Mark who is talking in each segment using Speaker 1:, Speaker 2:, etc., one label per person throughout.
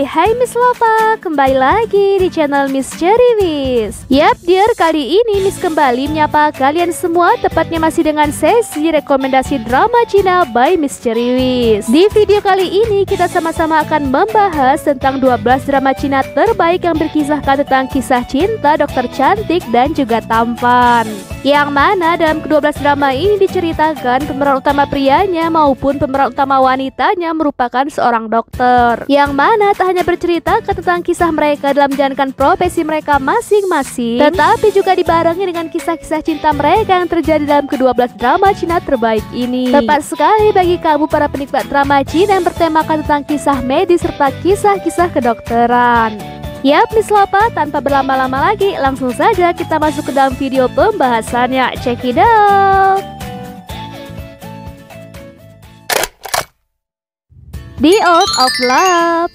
Speaker 1: Hai Miss Lopa, kembali lagi di channel Miss Cherry Wish. Yap dear, kali ini Miss kembali menyapa kalian semua, tepatnya masih dengan sesi rekomendasi drama Cina by Miss Cherry Wish. Di video kali ini kita sama-sama akan membahas tentang 12 drama Cina terbaik yang berkisahkan tentang kisah cinta dokter cantik dan juga tampan. Yang mana dalam ke-12 drama ini diceritakan pemeran utama prianya maupun pemeran utama wanitanya merupakan seorang dokter. Yang mana tak hanya bercerita tentang kisah mereka dalam menjalankan profesi mereka masing-masing, tetapi juga dibarengi dengan kisah-kisah cinta mereka yang terjadi dalam ke-12 drama Cina terbaik ini. Tepat sekali bagi kamu para penikmat drama Cina yang bertemakan tentang kisah medis serta kisah-kisah kedokteran. Yap Miss Lopa, tanpa berlama-lama lagi langsung saja kita masuk ke dalam video pembahasannya. Check it out. The Oath of Love.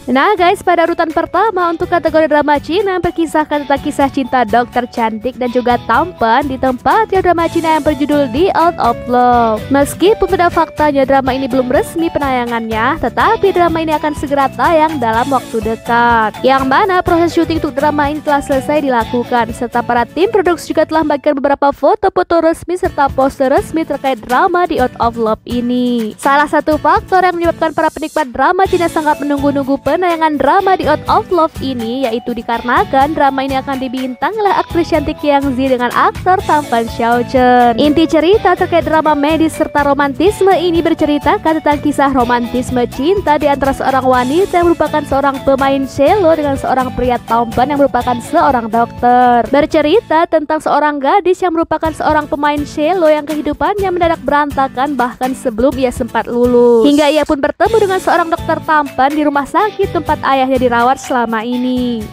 Speaker 1: Nah guys, pada urutan pertama untuk kategori drama Cina yang berkisahkan tentang kisah cinta dokter cantik dan juga tampan ditempati drama Cina yang berjudul The Oath of Love. Meskipun pada faktanya drama ini belum resmi penayangannya, tetapi drama ini akan segera tayang dalam waktu dekat. Yang mana proses syuting untuk drama ini telah selesai dilakukan, serta para tim produksi juga telah membagikan beberapa foto-foto resmi serta poster resmi terkait drama The Oath of Love ini. Salah satu faktor yang menyebabkan para penikmat drama Cina sangat menunggu-nunggu penayangan drama The Oath of Love ini yaitu dikarenakan drama ini akan dibintangi oleh aktris cantik Yang Zi dengan aktor tampan Xiao Chen. Inti cerita terkait drama medis serta romantisme ini berceritakan tentang kisah romantisme cinta di antara seorang wanita yang merupakan seorang pemain cello dengan seorang pria tampan yang merupakan seorang dokter. Bercerita tentang seorang gadis yang merupakan seorang pemain cello yang kehidupannya mendadak berantakan bahkan sebelum ia sempat lulus. Hingga ia pun bertemu dengan seorang dokter tampan di rumah sakit tempat ayahnya dirawat selama ini.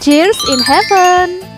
Speaker 1: Cheers in Heaven.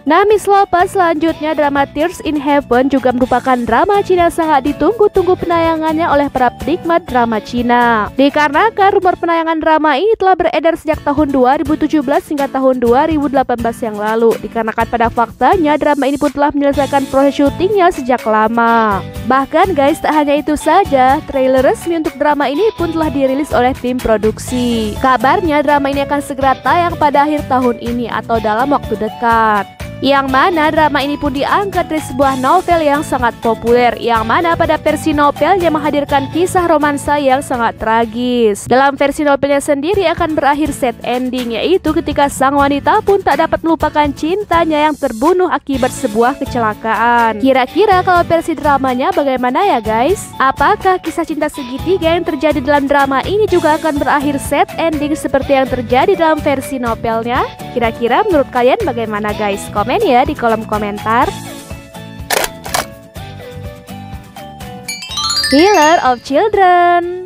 Speaker 1: Nah Miss Lopa, selanjutnya drama Tears in Heaven juga merupakan drama Cina yang sangat ditunggu-tunggu penayangannya oleh para penikmat drama Cina. Dikarenakan rumor penayangan drama ini telah beredar sejak tahun 2017 hingga tahun 2018 yang lalu. Dikarenakan pada faktanya drama ini pun telah menyelesaikan proses syutingnya sejak lama. Bahkan guys, tak hanya itu saja, trailer resmi untuk drama ini pun telah dirilis oleh tim produksi. Kabarnya drama ini akan segera tayang pada akhir tahun ini atau dalam waktu dekat. Yang mana drama ini pun diangkat dari sebuah novel yang sangat populer, yang mana pada versi novelnya menghadirkan kisah romansa yang sangat tragis. Dalam versi novelnya sendiri akan berakhir sad ending, yaitu ketika sang wanita pun tak dapat melupakan cintanya yang terbunuh akibat sebuah kecelakaan. Kira-kira kalau versi dramanya bagaimana ya guys? Apakah kisah cinta segitiga yang terjadi dalam drama ini juga akan berakhir sad ending seperti yang terjadi dalam versi novelnya? Kira-kira menurut kalian bagaimana guys? Komen ya di kolom komentar. Healer of Children.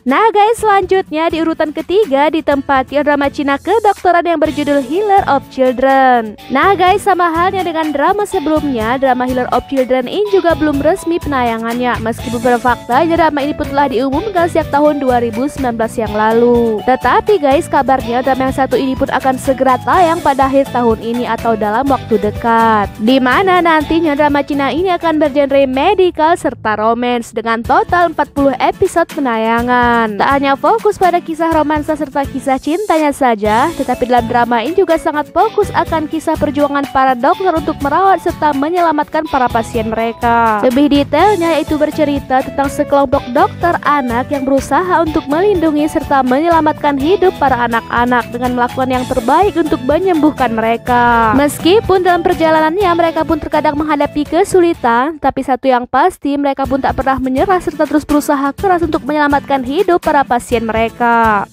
Speaker 1: Nah guys, selanjutnya di urutan ketiga ditempati drama Cina kedokteran yang berjudul Healer of Children. Nah guys, sama halnya dengan drama sebelumnya, drama Healer of Children ini juga belum resmi penayangannya. Meskipun pada faktanya drama ini pun telah diumumkan sejak tahun 2019 yang lalu. Tetapi guys, kabarnya drama yang satu ini pun akan segera tayang pada akhir tahun ini atau dalam waktu dekat. Dimana nantinya drama Cina ini akan bergenre medical serta romance dengan total 40 episode penayangan. Tak hanya fokus pada kisah romansa serta kisah cintanya saja, tetapi dalam drama ini juga sangat fokus akan kisah perjuangan para dokter untuk merawat serta menyelamatkan para pasien mereka. Lebih detailnya yaitu bercerita tentang sekelompok dokter anak yang berusaha untuk melindungi serta menyelamatkan hidup para anak-anak dengan melakukan yang terbaik untuk menyembuhkan mereka. Meskipun dalam perjalanannya mereka pun terkadang menghadapi kesulitan, tapi satu yang pasti mereka pun tak pernah menyerah serta terus berusaha keras untuk menyelamatkan hidup para pasien mereka.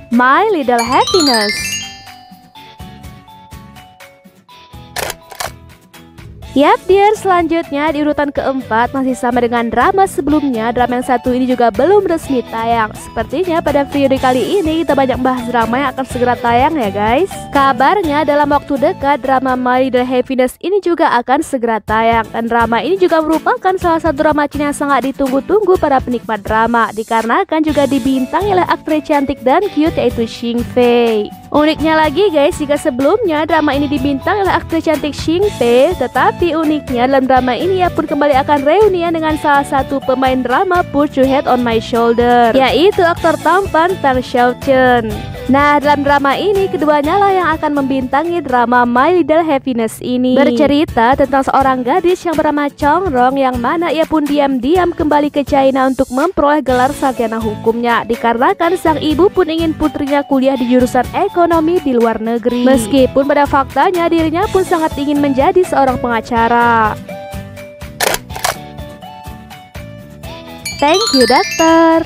Speaker 1: My Little Happiness. Yap dear, selanjutnya di urutan keempat masih sama dengan drama sebelumnya, drama yang satu ini juga belum resmi tayang. Sepertinya pada video kali ini kita banyak bahas drama yang akan segera tayang ya guys. Kabarnya dalam waktu dekat drama My Little Happiness ini juga akan segera tayang. Dan drama ini juga merupakan salah satu drama Cina yang sangat ditunggu-tunggu para penikmat drama, dikarenakan juga dibintangi oleh aktris cantik dan cute yaitu Xing Fei. Uniknya lagi guys, jika sebelumnya drama ini dibintangi oleh aktris cantik Xing Pei, tetapi uniknya dalam drama ini ia pun kembali akan reunian dengan salah satu pemain drama Put Your Head on My Shoulder, yaitu aktor tampan Tang Xiaochen. Nah, dalam drama ini keduanya lah yang akan membintangi drama My Little Happiness ini. Bercerita tentang seorang gadis yang bernama Chong Rong, yang mana ia pun diam-diam kembali ke China untuk memperoleh gelar sarjana hukumnya, dikarenakan sang ibu pun ingin putrinya kuliah di jurusan ekonomi di luar negeri. Meskipun pada faktanya dirinya pun sangat ingin menjadi seorang pengacara. Thank you, dokter.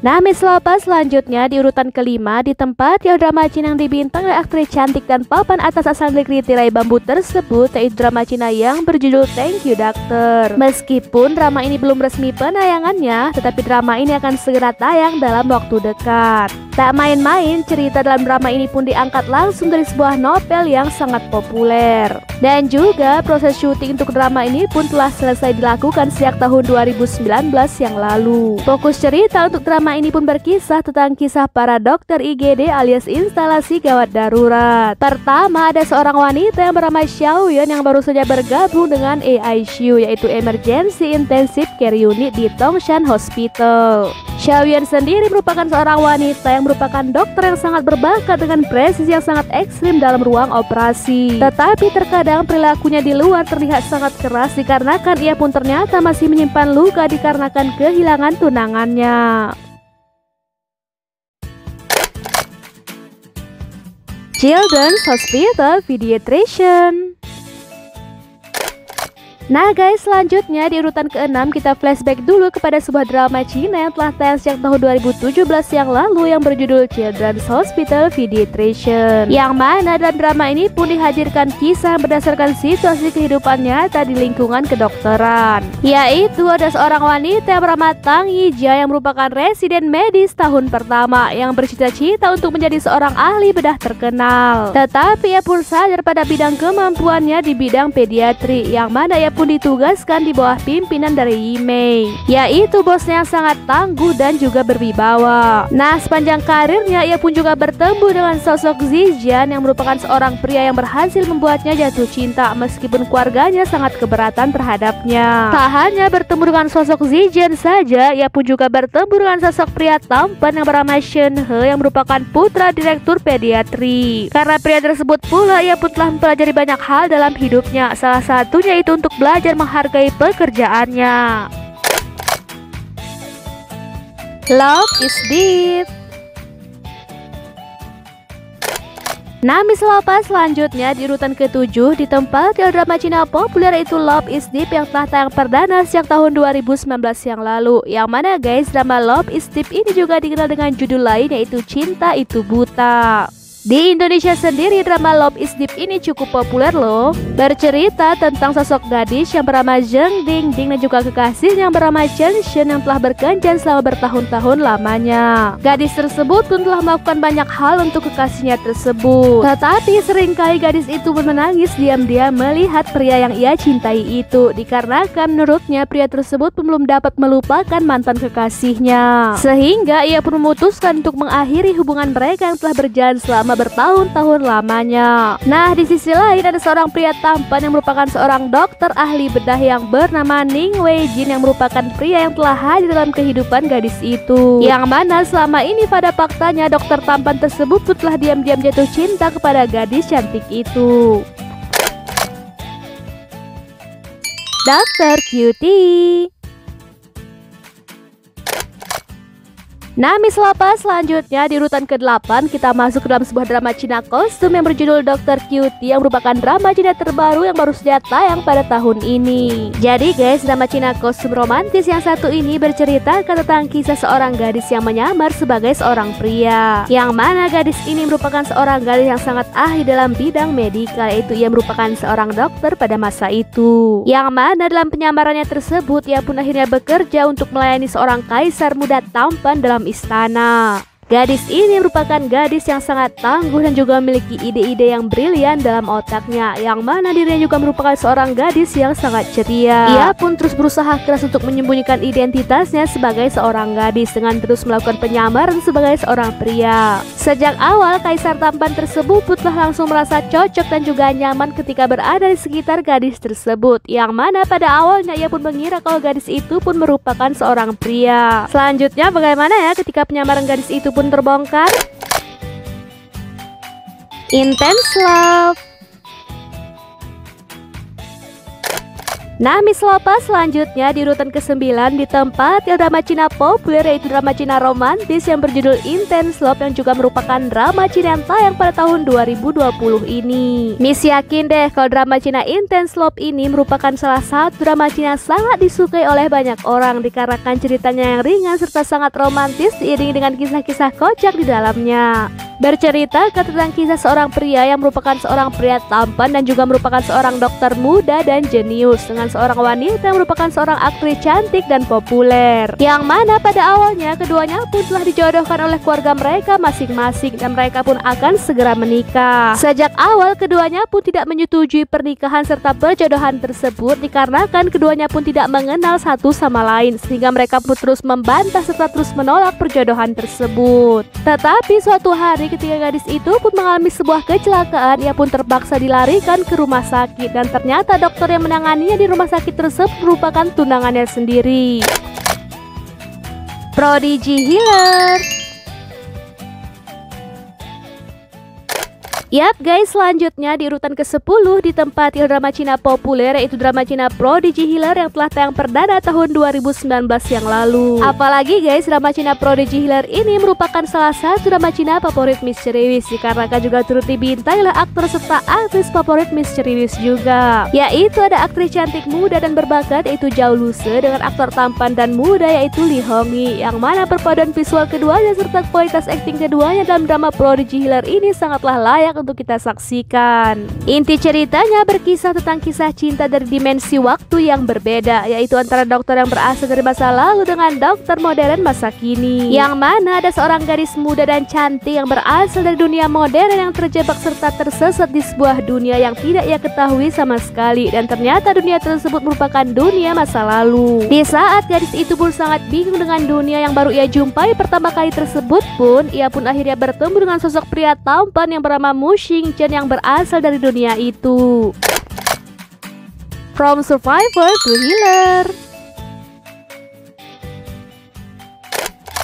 Speaker 1: Nah, Miss Lopa selanjutnya di urutan kelima ditempati drama Cina yang dibintangi oleh aktris cantik dan papan atas asal negeri tirai bambu tersebut, yaitu drama Cina yang berjudul Thank You Doctor. Meskipun drama ini belum resmi penayangannya, tetapi drama ini akan segera tayang dalam waktu dekat. Tak main-main, cerita dalam drama ini pun diangkat langsung dari sebuah novel yang sangat populer. Dan juga proses syuting untuk drama ini pun telah selesai dilakukan sejak tahun 2019 yang lalu. Fokus cerita untuk drama ini pun berkisah tentang kisah para dokter IGD alias instalasi gawat darurat. Pertama, ada seorang wanita yang bernama Xiaoyan yang baru saja bergabung dengan AICU, yaitu Emergency Intensive Care Unit di Tongshan Hospital. Xiaoyan sendiri merupakan seorang wanita yang merupakan dokter yang sangat berbakat dengan presisi yang sangat ekstrim dalam ruang operasi. Tetapi terkadang perilakunya di luar terlihat sangat keras dikarenakan ia pun ternyata masih menyimpan luka dikarenakan kehilangan tunangannya. Children's Hospital Pediatrician. Nah guys, selanjutnya di urutan ke-6 kita flashback dulu kepada sebuah drama Cina yang telah tayang sejak tahun 2017 yang lalu yang berjudul Children's Hospital Pediatrician, yang mana dalam drama ini pun dihadirkan kisah berdasarkan situasi kehidupan nyata di lingkungan kedokteran, yaitu ada seorang wanita yang bernama Tang Yijia yang merupakan residen medis tahun pertama yang bercita-cita untuk menjadi seorang ahli bedah terkenal. Tetapi ia pun sadar pada bidang kemampuannya di bidang pediatri, yang mana ia pun ditugaskan di bawah pimpinan dari Yimei, yaitu bosnya yang sangat tangguh dan juga berwibawa. Nah, sepanjang karirnya ia pun juga bertemu dengan sosok Zijian yang merupakan seorang pria yang berhasil membuatnya jatuh cinta meskipun keluarganya sangat keberatan terhadapnya. Tak hanya bertemu dengan sosok Zijian saja, ia pun juga bertemu dengan sosok pria tampan yang bernama Shen He yang merupakan putra direktur pediatri. Karena pria tersebut pula ia pun telah mempelajari banyak hal dalam hidupnya, salah satunya itu untuk belajar menghargai pekerjaannya. Love is Deep. Nah, Miss Lopa selanjutnya di urutan ke-7 ditempati drama Cina populer yaitu Love is Deep yang telah tayang perdana sejak tahun 2019 yang lalu. Yang mana guys, drama Love is Deep ini juga dikenal dengan judul lain yaitu Cinta Itu Buta. Di Indonesia sendiri drama Love is Deep ini cukup populer loh. Bercerita tentang sosok gadis yang bernama Zheng Dingding dan juga kekasihnya yang bernama Chen Shen yang telah berkencan selama bertahun-tahun lamanya. Gadis tersebut pun telah melakukan banyak hal untuk kekasihnya tersebut. Tetapi seringkali gadis itu pun menangis diam-diam melihat pria yang ia cintai itu, dikarenakan menurutnya pria tersebut pun belum dapat melupakan mantan kekasihnya. Sehingga ia pun memutuskan untuk mengakhiri hubungan mereka yang telah berjalan selama bertahun-tahun lamanya. Nah, di sisi lain ada seorang pria tampan yang merupakan seorang dokter ahli bedah yang bernama Ning Wei Jin yang merupakan pria yang telah hadir dalam kehidupan gadis itu. Yang mana selama ini pada faktanya dokter tampan tersebut pun telah diam-diam jatuh cinta kepada gadis cantik itu. Dr. Cutie. Nah, Miss Lopa selanjutnya di urutan ke-8 kita masuk ke dalam sebuah drama Cina kostum yang berjudul Dr. Cutie yang merupakan drama Cina terbaru yang baru saja tayang pada tahun ini. Jadi guys, drama Cina kostum romantis yang satu ini berceritakan tentang kisah seorang gadis yang menyamar sebagai seorang pria, yang mana gadis ini merupakan seorang gadis yang sangat ahli dalam bidang medikal, yaitu ia merupakan seorang dokter pada masa itu, yang mana dalam penyamarannya tersebut ia pun akhirnya bekerja untuk melayani seorang kaisar muda tampan dalam istana. Gadis ini merupakan gadis yang sangat tangguh dan juga memiliki ide-ide yang brilian dalam otaknya, yang mana dirinya juga merupakan seorang gadis yang sangat ceria. Ia pun terus berusaha keras untuk menyembunyikan identitasnya sebagai seorang gadis dengan terus melakukan penyamaran sebagai seorang pria. Sejak awal, kaisar tampan tersebut telah langsung merasa cocok dan juga nyaman ketika berada di sekitar gadis tersebut, yang mana pada awalnya ia pun mengira kalau gadis itu pun merupakan seorang pria. Selanjutnya bagaimana ya ketika penyamaran gadis itu pun terbongkar? Intense Love. Nah, Miss Lopa selanjutnya di urutan ke-9 di tempat drama Cina populer, yaitu drama Cina romantis yang berjudul Intense Love, yang juga merupakan drama Cina yang tayang pada tahun 2020 ini. Miss yakin deh kalau drama Cina Intense Love ini merupakan salah satu drama Cina yang sangat disukai oleh banyak orang dikarenakan ceritanya yang ringan serta sangat romantis diiringi dengan kisah-kisah kocak di dalamnya. Bercerita tentang kisah seorang pria yang merupakan seorang pria tampan dan juga merupakan seorang dokter muda dan jenius, dengan seorang wanita yang merupakan seorang aktris cantik dan populer, yang mana pada awalnya keduanya pun telah dijodohkan oleh keluarga mereka masing-masing dan mereka pun akan segera menikah. Sejak awal keduanya pun tidak menyetujui pernikahan serta perjodohan tersebut dikarenakan keduanya pun tidak mengenal satu sama lain, sehingga mereka pun terus membantah serta terus menolak perjodohan tersebut. Tetapi suatu hari ketika gadis itu pun mengalami sebuah kecelakaan, ia pun terpaksa dilarikan ke rumah sakit dan ternyata dokter yang menanganinya di rumah sakit tersebut merupakan tunangannya sendiri. Prodigy Healer. Yap guys, selanjutnya di urutan ke-10 di tempat drama Cina populer, yaitu drama Cina Prodigy Healer yang telah tayang perdana tahun 2019 yang lalu. Apalagi guys, drama Cina Prodigy Healer ini merupakan salah satu drama Cina favorit Misteri Wish dikarenakan juga turut dibintangi oleh aktor serta aktris favorit Misteri Wish juga, yaitu ada aktris cantik muda dan berbakat yaitu Zhao Luce dengan aktor tampan dan muda yaitu Lee Hong Yi, yang mana perpaduan visual keduanya serta kualitas akting keduanya dalam drama Prodigy Healer ini sangatlah layak untuk kita saksikan. Inti ceritanya berkisah tentang kisah cinta dari dimensi waktu yang berbeda, yaitu antara dokter yang berasal dari masa lalu dengan dokter modern masa kini, yang mana ada seorang gadis muda dan cantik yang berasal dari dunia modern yang terjebak serta tersesat di sebuah dunia yang tidak ia ketahui sama sekali, dan ternyata dunia tersebut merupakan dunia masa lalu. Di saat gadis itu pun sangat bingung dengan dunia yang baru ia jumpai pertama kali tersebut pun, ia pun akhirnya bertemu dengan sosok pria tampan yang bernama Mu Xingchen yang berasal dari dunia itu. From Survivor to Healer.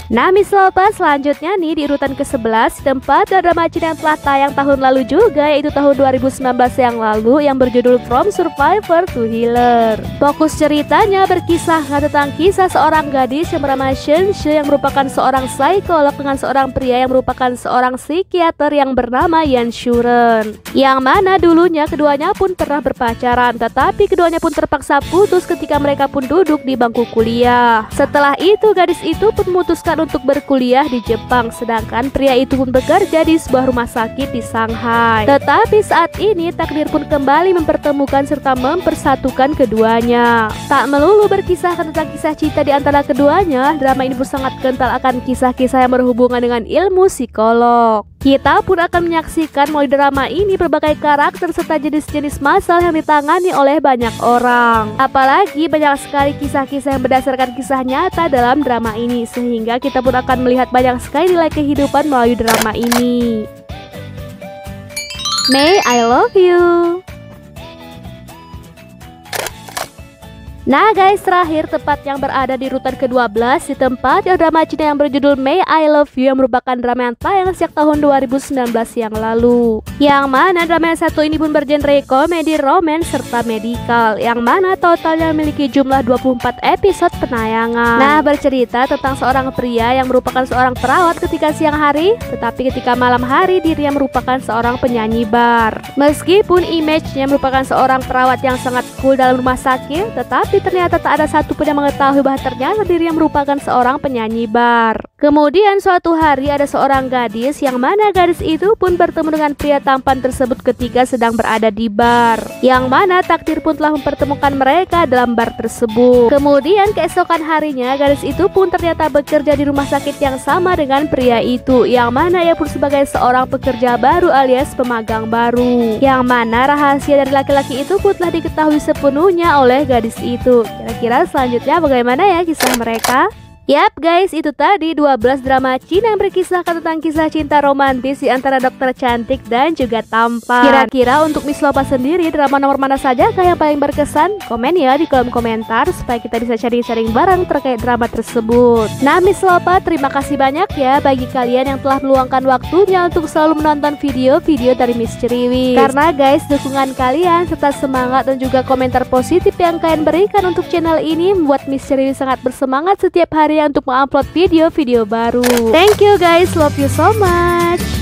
Speaker 1: Nah, Miss Lopa selanjutnya nih di urutan ke-11 tempat drama Cina yang telah tayang tahun lalu juga, yaitu tahun 2019 yang lalu, yang berjudul From Survivor to Healer. Fokus ceritanya berkisah tentang kisah seorang gadis yang bernama Shen She yang merupakan seorang psikolog dengan seorang pria yang merupakan seorang psikiater yang bernama Yan Shuren, yang mana dulunya keduanya pun pernah berpacaran, tetapi keduanya pun terpaksa putus ketika mereka pun duduk di bangku kuliah. Setelah itu gadis itu pun memutuskan untuk berkuliah di Jepang, sedangkan pria itu pun bekerja di sebuah rumah sakit di Shanghai. Tetapi saat ini takdir pun kembali mempertemukan serta mempersatukan keduanya. Tak melulu berkisah tentang kisah cinta di antara keduanya, drama ini pun sangat kental akan kisah-kisah yang berhubungan dengan ilmu psikolog. Kita pun akan menyaksikan melalui drama ini berbagai karakter serta jenis-jenis masalah yang ditangani oleh banyak orang. Apalagi banyak sekali kisah-kisah yang berdasarkan kisah nyata dalam drama ini, sehingga kita pun akan melihat banyak sekali nilai kehidupan melalui drama ini. May I Love You. Nah guys, terakhir tepat yang berada di urutan ke-12 di tempat drama Cina yang berjudul May I Love You, yang merupakan drama yang tayang sejak tahun 2019 yang lalu, yang mana drama yang satu ini pun bergenre komedi, romance, serta medikal, yang mana totalnya memiliki jumlah 24 episode penayangan. Nah, bercerita tentang seorang pria yang merupakan seorang perawat ketika siang hari, tetapi ketika malam hari dirinya merupakan seorang penyanyi bar. Meskipun image-nya merupakan seorang perawat yang sangat cool dalam rumah sakit, tetapi ternyata tak ada satu pun yang mengetahui bahwa ternyata dirinya merupakan seorang penyanyi bar. Kemudian suatu hari ada seorang gadis yang mana gadis itu pun bertemu dengan pria tampan tersebut ketika sedang berada di bar, yang mana takdir pun telah mempertemukan mereka dalam bar tersebut. Kemudian keesokan harinya gadis itu pun ternyata bekerja di rumah sakit yang sama dengan pria itu, yang mana ia pun sebagai seorang pekerja baru alias pemagang baru, yang mana rahasia dari laki-laki itu pun telah diketahui sepenuhnya oleh gadis itu. Kira-kira selanjutnya bagaimana ya kisah mereka? Yap guys, itu tadi 12 drama Cina yang berkisahkan tentang kisah cinta romantis di antara dokter cantik dan juga tampan. Kira-kira untuk Miss Lopa sendiri, drama nomor mana saja yang paling berkesan? Komen ya di kolom komentar supaya kita bisa sharing-sharing bareng terkait drama tersebut. Nah Miss Lopa, terima kasih banyak ya bagi kalian yang telah meluangkan waktunya untuk selalu menonton video-video dari Miss Ceriwis. Karena guys, dukungan kalian serta semangat dan juga komentar positif yang kalian berikan untuk channel ini membuat Miss Ceriwis sangat bersemangat setiap hari untuk mengupload video-video baru. Thank you guys, love you so much.